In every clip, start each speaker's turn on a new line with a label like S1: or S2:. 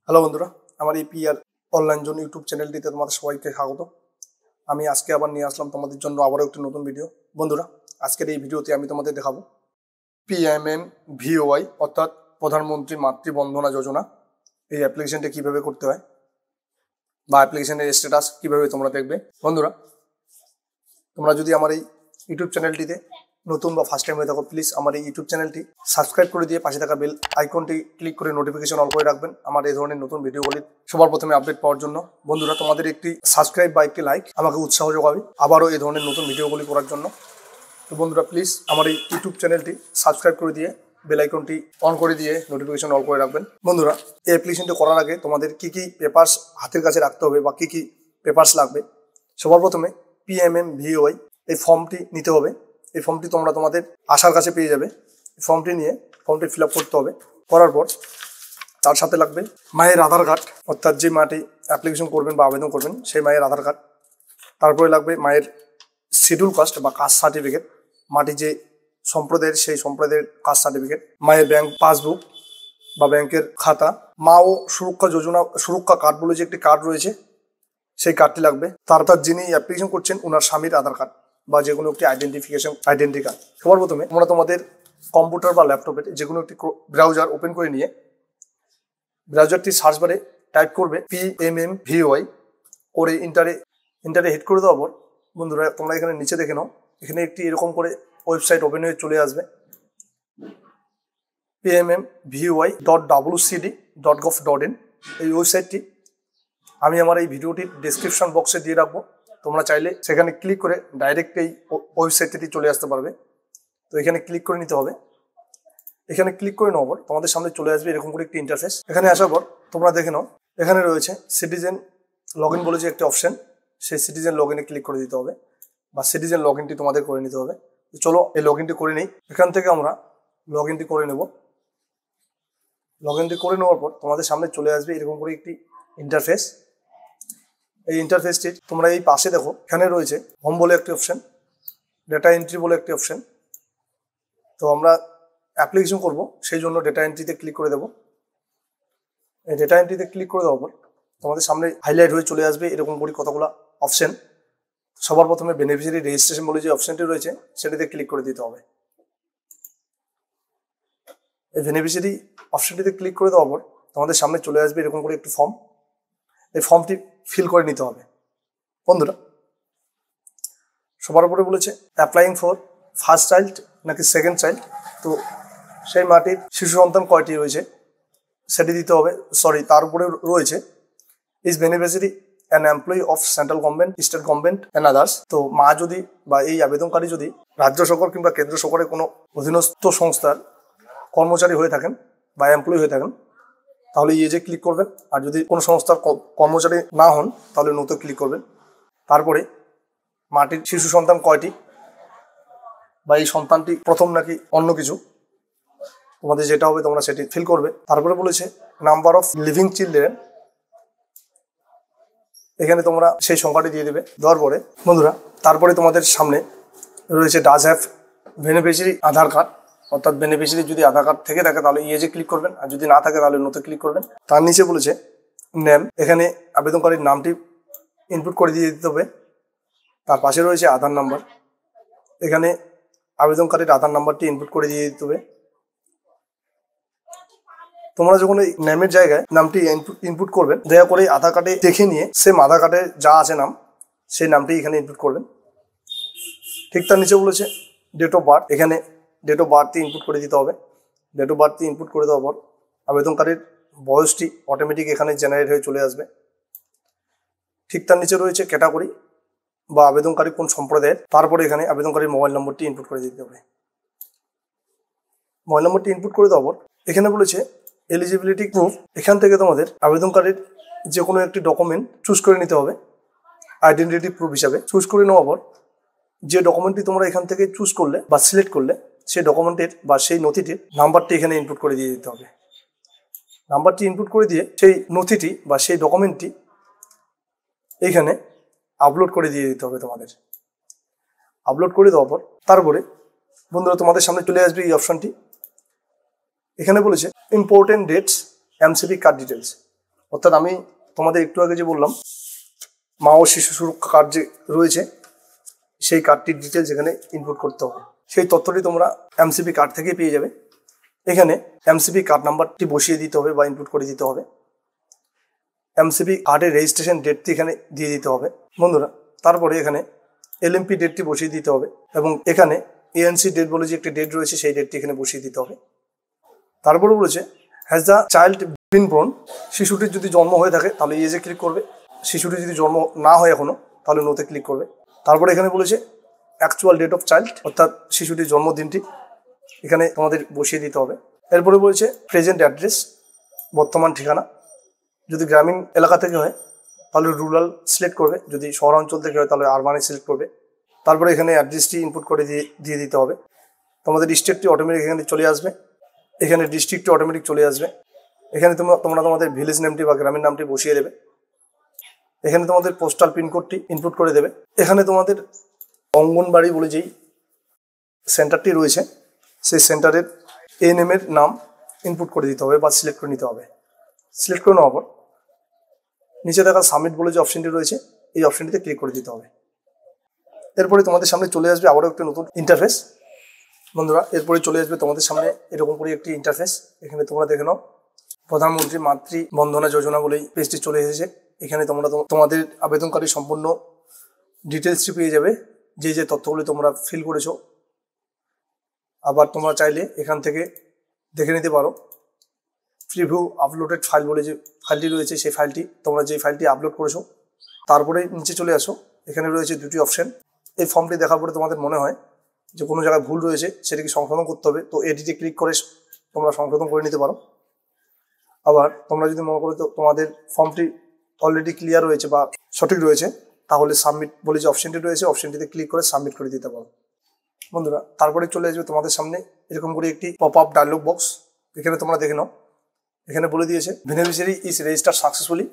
S1: Hello বন্ধুরা, আমার এই পিআর অনলাইন জোন ইউটিউব চ্যানেলটিতে তোমাদের সবাইকে স্বাগত। আমি আজকে আবার নিয়ে আসলাম তোমাদের জন্য আবারও একটি নতুন ভিডিও। বন্ধুরা, আজকের এই ভিডিওতে আমি তোমাদের দেখাবো PMMVOY অর্থাৎ প্রধানমন্ত্রী মাতৃবন্দনা যোজনা এই অ্যাপ্লিকেশনটা কিভাবে করতে হয় বা অ্যাপ্লিকেশনের স্ট্যাটাস কিভাবে তোমরা দেখবে। বন্ধুরা, তোমরা যদি আমার এই ইউটিউব চ্যানেলটিতে নতুন বা ফার্স্ট টাইম হয়ে থাকো, প্লিজ আমার এই ইউটিউব চ্যানেলটি সাবস্ক্রাইব করে দিয়ে পাশে থাকা বেল আইকনটি ক্লিক করে নোটিফিকেশন অল করে রাখবেন আমার এই ধরনের নতুন ভিডিওগুলি সবার প্রথমে আপডেট পাওয়ার জন্য। বন্ধুরা, তোমাদের একটি সাবস্ক্রাইব বা একটি লাইক আমাকে উৎসাহ যোগাবে আবারও এই ধরনের নতুন ভিডিওগুলি করার জন্য। তো বন্ধুরা, প্লিজ আমার এই ইউটিউব চ্যানেলটি সাবস্ক্রাইব করে দিয়ে বেল আইকনটি অন করে দিয়ে নোটিফিকেশন অল করে রাখবেন। বন্ধুরা, এই অ্যাপ্লিকেশনটি করার আগে তোমাদের কি কি পেপারস হাতের কাছে রাখতে হবে বা কি কি পেপারস লাগবে। সবার প্রথমে PMMVOY এই ফর্মটি নিতে হবে। এই ফর্মটি তোমরা তোমাদের আশার কাছে পেয়ে যাবে। এই ফর্মটি নিয়ে ফর্মটি ফিল আপ করতে হবে। করার পর তার সাথে লাগবে মায়ের আধার কার্ড, অর্থাৎ যে মাটি অ্যাপ্লিকেশন করবেন বা আবেদন করবেন সেই মায়ের আধার কার্ড। তারপরে লাগবে মায়ের শিডিউল কাস্ট বা কাস্ট সার্টিফিকেট, মাটি যে সম্প্রদায়ের সেই সম্প্রদায়ের কাস্ট সার্টিফিকেট, মায়ের ব্যাংক পাসবুক বা ব্যাংকের খাতা, মা ও সুরক্ষা যোজনা সুরক্ষা কার্ড বলে যে একটি কার্ড রয়েছে সেই কার্ডটি লাগবে। তারপর যিনি অ্যাপ্লিকেশন করছেন ওনার স্বামীর আধার কার্ড বা যে কোনো একটি আইডেন্টি কার্ড। সবার প্রথমে তোমরা তোমাদের কম্পিউটার বা ল্যাপটপের যে কোনো একটি ব্রাউজার ওপেন করে নিয়ে ব্রাউজারটি সার্চ বারে টাইপ করবে PMMVOY করে ইন্টারে হিট করে দেওয়ার পর বন্ধুরা তোমরা এখানে নিচে দেখে নাও, এখানে একটি এরকম করে ওয়েবসাইট ওপেন হয়ে চলে আসবে PMMVOY.wcd.gov.in। এই ওয়েবসাইটটি আমি আমার এই ভিডিওটির ডেসক্রিপশন বক্সে দিয়ে রাখবো। তোমরা চাইলে সেখানে ক্লিক করে ডাইরেক্ট এই ওয়েবসাইটটি চলে আসতে পারবে। তো এখানে ক্লিক করে নিতে হবে। এখানে ক্লিক করে নেওয়ার পর তোমাদের সামনে চলে আসবে এরকম করে একটি ইন্টারফেস। এখানে আসার পর তোমরা দেখে নাও, এখানে রয়েছে সিটিজেন লগ ইন বলে যে একটি অপশন, সেই সিটিজেন লগ ইনে ক্লিক করে দিতে হবে বা সিটিজেন লগ ইনটি তোমাদের করে নিতে হবে। চলো এই লগ ইনটি করে নিই। এখান থেকে আমরা লগ ইনটি করে নেব। লগ ইনটি করে নেওয়ার পর তোমাদের সামনে চলে আসবে এরকম করে একটি ইন্টারফেস। এই ইন্টারফেসটির তোমরা এই পাশে দেখো, এখানে রয়েছে হোম বলে একটি অপশন, ডেটা এন্ট্রি বলে একটি অপশন। তো আমরা অ্যাপ্লিকেশন করব সেই জন্য ডেটা এন্ট্রিতে ক্লিক করে দেবো। এই ডেটা এন্ট্রিতে ক্লিক করে দেওয়ার পর তোমাদের সামনে হাইলাইট হয়ে চলে আসবে এরকম করে কতগুলো অপশন। সবার প্রথমে বেনিফিশিয়ারি রেজিস্ট্রেশন বলে যে অপশনটি রয়েছে সেটিতে ক্লিক করে দিতে হবে। এই বেনিফিশিয়ারি অপশনটিতে ক্লিক করে দেওয়ার পর তোমাদের সামনে চলে আসবে এরকম করে একটি ফর্ম। এই ফর্মটি ফিল করে নিতে হবে। বন্ধুরা, সবার উপরে বলেছে অ্যাপ্লাইং ফর ফার্স্ট চাইল্ড নাকি সেকেন্ড চাইল্ড। তো সেই মাটির শিশু সন্তান কয়টি রয়েছে সেটি দিতে হবে। তার উপরে রয়েছে is beneficiary an employee of central government, state government and others. তো মা যদি বা এই আবেদনকারী যদি রাজ্য সরকার কিংবা কেন্দ্র সরকারের কোনো অধীনস্থ সংস্থার কর্মচারী হয়ে থাকেন বা এমপ্লয়ি হয়ে থাকেন তাহলে ইয়েজে ক্লিক করবেন। আর যদি কোনো সংস্থার কর্মচারী না হন তাহলে নোতে ক্লিক করবেন। তারপরে মাটির শিশু সন্তান কয়টি বা এই সন্তানটি প্রথম নাকি অন্য কিছু, তোমাদের যেটা হবে তোমরা সেটি ফিল করবে। তারপরে বলেছে নাম্বার অফ লিভিং চিলড্রেন, এখানে তোমরা সেই সংখ্যাটি দিয়ে দেবে। দেওয়ার পরে বন্ধুরা তারপরে তোমাদের সামনে রয়েছে does have beneficiary Aadhaar card, অর্থাৎ বেনিফিশিয়ারি যদি আধার কার্ড থেকে থাকে তাহলে ইয়েজে ক্লিক করবেন, আর যদি না থাকে তাহলে নোতে ক্লিক করবেন। তার নিচে বলেছে নেম, এখানে আবেদনকারীর নামটি ইনপুট করে দিয়ে দিতে হবে। তার পাশে রয়েছে আধার নাম্বার, এখানে আবেদনকারীর আধার নাম্বারটি ইনপুট করে দিয়ে দিতে হবে। তোমরা যখন এই নেমের জায়গায় নামটি ইনপুট করবেন দয়া করে আধার কার্ডে দেখে নিয়ে সেম আধার কার্ডে যা আছে নাম সেই নামটি এখানে ইনপুট করবেন। ঠিক তার নিচে বলেছে ডেট অফ বার্থ, এখানে ডেট অফ বার্থটি ইনপুট করে দিতে হবে। ডেট অফ বার্থটি ইনপুট করে দেওয়ার পর আবেদনকারীর বয়সটি অটোমেটিক এখানে জেনারেট হয়ে চলে আসবে। ঠিক তার নিচে রয়েছে ক্যাটাগরি বা আবেদনকারী কোন সম্প্রদায়ের। তারপরে এখানে আবেদনকারীর মোবাইল নম্বরটি ইনপুট করে দিতে হবে। মোবাইল নম্বরটি ইনপুট করে দেওয়ার পর এখানে বলেছে এলিজিবিলিটি প্রুফ, এখান থেকে তোমাদের আবেদনকারীর যে কোনো একটি ডকুমেন্ট চুজ করে নিতে হবে আইডেন্টিটি প্রুফ হিসাবে। চুজ করে নেওয়ার পর যে ডকুমেন্টটি তোমরা এখান থেকে চুজ করলে বা সিলেক্ট করলে সেই ডকুমেন্টের বা সেই নথিটির নাম্বারটি এখানে ইনপুট করে দিয়ে দিতে হবে। নাম্বারটি ইনপুট করে দিয়ে সেই নথিটি বা সেই ডকুমেন্টটি এইখানে আপলোড করে দিয়ে দিতে হবে তোমাদের। আপলোড করে দেওয়ার পর তারপরে বন্ধুরা তোমাদের সামনে চলে আসবে এই অপশনটি। এখানে বলেছে important dates MCP card details, অর্থাৎ আমি তোমাদের একটু আগে যে বললাম মা ও শিশু সুরক্ষা কার্ড যে রয়েছে সেই কার্ডটির ডিটেলস এখানে ইনপুট করতে হবে। সেই তথ্যটি তোমরা এমসিপি কার্ড থেকে পেয়ে যাবে। এখানে এমসিপি কার্ড নাম্বারটি বসিয়ে দিতে হবে বা ইনপুট করে দিতে হবে। এমসিপি কার্ডের রেজিস্ট্রেশন ডেটটি এখানে দিয়ে দিতে হবে বন্ধুরা। তারপরে এখানে এলএমপি ডেটটি বসিয়ে দিতে হবে এবং এখানে এএনসি ডেট বলে যে একটি ডেট রয়েছে সেই ডেটটি এখানে বসিয়ে দিতে হবে। তারপরে বলেছে has the child been born, শিশুটির যদি জন্ম হয়ে থাকে তাহলে ইয়েজে ক্লিক করবে, শিশুটি যদি জন্ম না হয় এখনো তাহলে নোতে ক্লিক করবে। তারপরে এখানে বলেছে অ্যাকচুয়াল ডেট অফ চাইল্ড, অর্থাৎ শিশুটির জন্মদিনটি এখানে তোমাদের বসিয়ে দিতে হবে। এরপরে বলেছে প্রেজেন্ট অ্যাড্রেস, বর্তমান ঠিকানা, যদি গ্রামীণ এলাকা থেকে হয় তাহলে রুরাল সিলেক্ট করবে, যদি শহরাঞ্চল থেকে হয় তাহলে আরবানে সিলেক্ট করবে। তারপরে এখানে অ্যাড্রেসটি ইনপুট করে দিয়ে দিতে হবে। তোমাদের স্টেটটি অটোমেটিক এখানে চলে আসবে, এখানে ডিস্ট্রিক্টটি অটোমেটিক চলে আসবে। এখানে তোমরা তোমাদের ভিলেজ নেমটি বা গ্রামীণ নামটি বসিয়ে দেবে। এখানে তোমাদের পোস্টাল পিনকোডটি ইনপুট করে দেবে। এখানে তোমাদের অঙ্গনবাড়ি বলে যেই সেন্টারটি রয়েছে সেই সেন্টারের এএনএম এর নাম ইনপুট করে দিতে হবে বা সিলেক্ট করে নিতে হবে। সিলেক্ট করে নেওয়ার পর নিচে দেখা সাবমিট বলে যে অপশনটি রয়েছে এই অপশনটিতে ক্লিক করে দিতে হবে। এরপরে তোমাদের সামনে চলে আসবে আবারও একটা নতুন ইন্টারফেস বন্ধুরা। এরপরে চলে আসবে তোমাদের সামনে এরকম করে একটি ইন্টারফেস। এখানে তোমরা দেখে নাও প্রধানমন্ত্রী মাতৃ বন্দনা যোজনা বলেই পেজটি চলে এসেছে। এখানে তোমরা তোমাদের আবেদনকারী সম্পূর্ণ ডিটেলসটি পেয়ে যাবে, যে যে তথ্যগুলি তোমরা ফিল করেছো। আবার তোমরা চাইলে এখান থেকে দেখে নিতে পারো প্রিভিউ আপলোডেড ফাইল বলে যে ফাইলটি রয়েছে সেই ফাইলটি, তোমরা যে ফাইলটি আপলোড করেছো। তারপরে নিচে চলে আসো, এখানে রয়েছে দুটি অপশন। এই ফর্মটি দেখার পরে তোমাদের মনে হয় যে কোনো জায়গায় ভুল রয়েছে সেটিকে সংশোধন করতে হবে, তো এডিটে ক্লিক করে তোমরা সংশোধন করে নিতে পারো। আবার তোমরা যদি মনে করো তো তোমাদের ফর্মটি অলরেডি ক্লিয়ার রয়েছে বা সঠিক রয়েছে তাহলে সাবমিট বলে যে অপশনটি রয়েছে অপশনটিতে ক্লিক করে সাবমিট করে দিতে পারো বন্ধুরা। তারপরে চলে আসবে তোমাদের সামনে এরকম করে একটি পপ আপ ডায়লগ বক্স। এখানে তোমরা দেখে নাও, এখানে বলে দিয়েছে বেনিফিশিয়ারি ইজ রেজিস্টার্ড সাকসেসফুলি।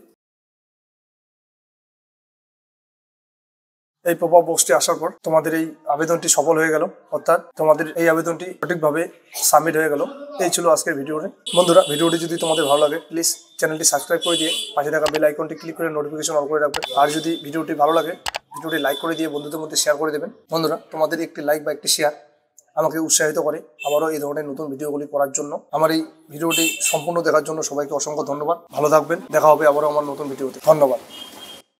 S1: এই পপ আপ বক্সটি আসার পর তোমাদের এই আবেদনটি সফল হয়ে গেল, অর্থাৎ তোমাদের এই আবেদনটি সঠিকভাবে সাবমিট হয়ে গেল। এই ছিল আজকের ভিডিওটি বন্ধুরা। ভিডিওটি যদি তোমাদের ভালো লাগে প্লিজ চ্যানেলটি সাবস্ক্রাইব করে দিয়ে পাশে থাকা বেল আইকনটি ক্লিক করে নোটিফিকেশন অন করে রাখবেন। আর যদি ভিডিওটি ভালো লাগে ভিডিওটি লাইক করে দিয়ে বন্ধুদের মধ্যে শেয়ার করে দেবেন বন্ধুরা। তোমাদের একটি লাইক বা একটি শেয়ার আমাকে উৎসাহিত করে আবারও এই ধরনের নতুন ভিডিওগুলি করার জন্য। আমার এই ভিডিওটি সম্পূর্ণ দেখার জন্য সবাইকে অসংখ্য ধন্যবাদ। ভালো থাকবেন, দেখা হবে আবারও আমার নতুন ভিডিওতে। ধন্যবাদ।